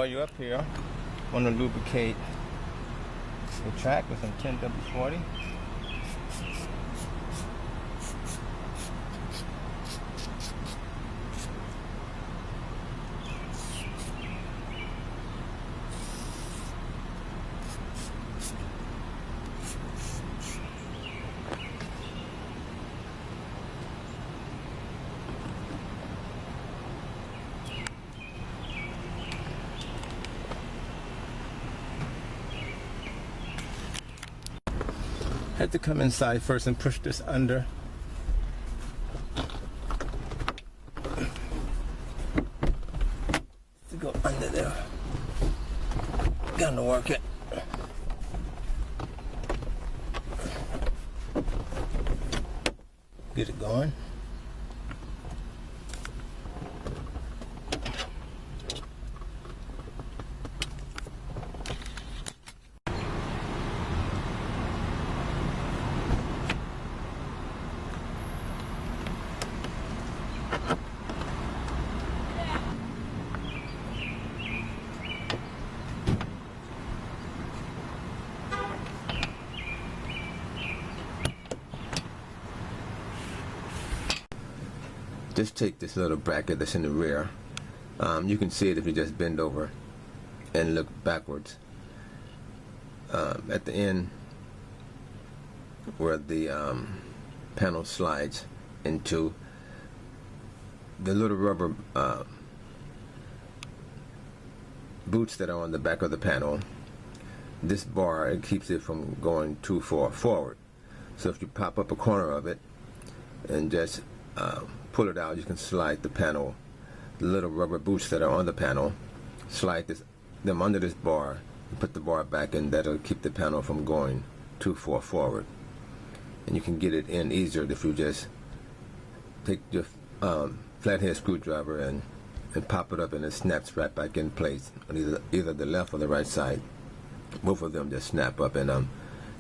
while you're up here, I want to lubricate the track with some 10W40. Had to come inside first and push this under. To go under there. Gonna work it. Get it going. Just take this little bracket that's in the rear. You can see it if you just bend over and look backwards. At the end where the panel slides into the little rubber boots that are on the back of the panel, this bar, it keeps it from going too far forward. So if you pop up a corner of it and just pull it out, you can slide the panel, the little rubber boots that are on the panel, slide them under this bar, and put the bar back in. That'll keep the panel from going too far forward. And you can get it in easier if you just take your flathead screwdriver and pop it up, and it snaps right back in place on either the left or the right side. Both of them just snap up, and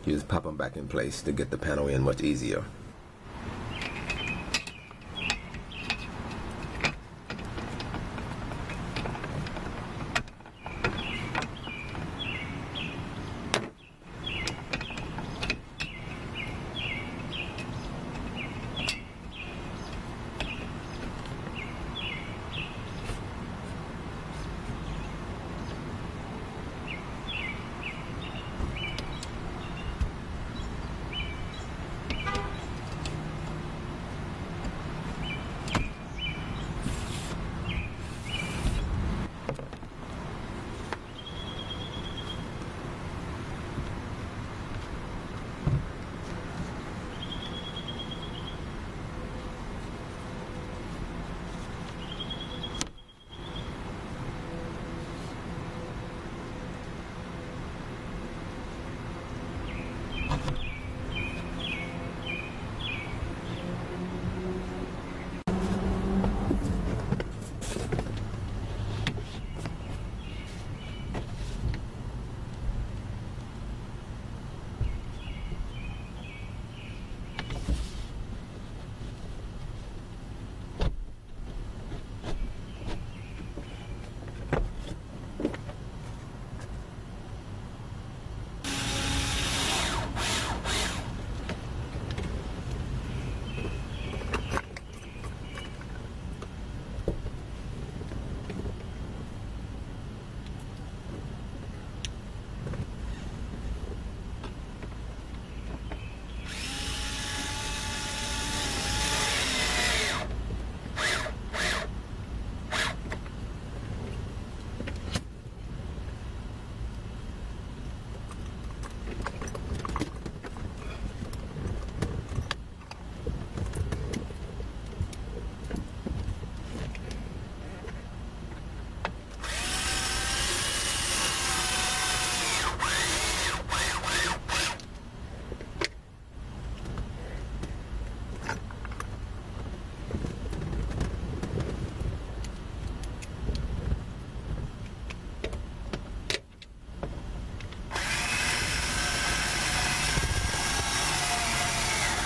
you just pop them back in place to get the panel in much easier.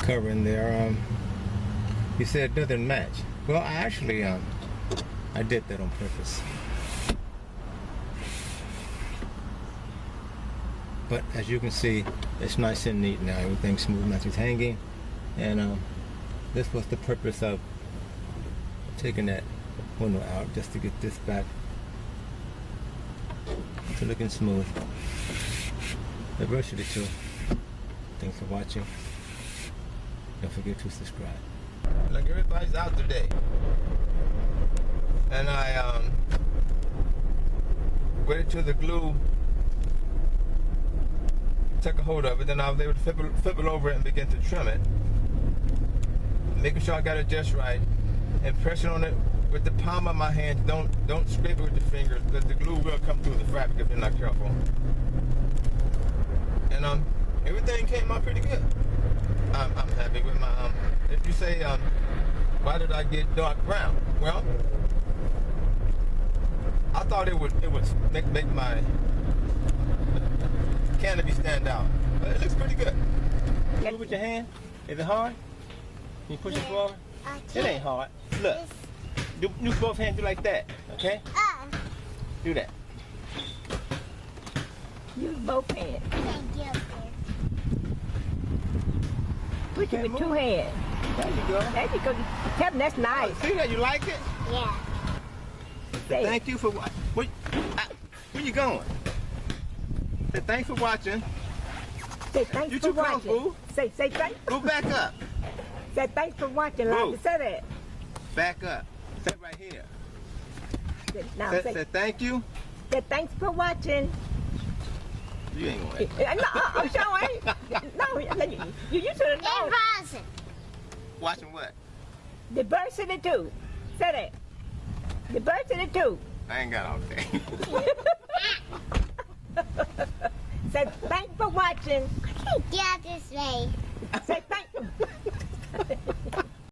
Cover in there. You said it doesn't match. Well, I actually I did that on purpose. But as you can see, it's nice and neat now. Everything's smooth, nothing's hanging. And this was the purpose of taking that window out, just to get this back to looking smooth. Diversity too. Thanks for watching. Don't forget to subscribe. Look, everybody's out today. And I waited till the glue took a hold of it, then I was able to flip it over and begin to trim it. Making sure I got it just right, and pressing on it with the palm of my hand. Don't scrape it with your fingers, because the glue will come through the fabric if you're not careful. And everything came out pretty good. I'm happy with my if you say why did I get dark brown? Well, I thought it would make my canopy stand out. But it looks pretty good. Move with your hand. Is it hard? Can you push it forward? It ain't hard. Look. Do both hands do like that. Okay? Do that. Use both hands. Thank you. Push it with two hands. There you go. There you go. Tell them that's nice. See that? You like it? Yeah. Say Thank you for watching. Where you going? Say thanks for watching. Say thanks You for too close, watching. boo. Say thanks. Go back up. Say thanks for watching. Boo. Like say that. Back up. Say right here. Now Say thank you. say thanks for watching. You ain't going to. No, I'm showing. No, you should have known. Impossible. Watching what? Diversity too. Say that. Diversity too. I ain't got all day. Say thanks for watching. Get out this way. Say thanks for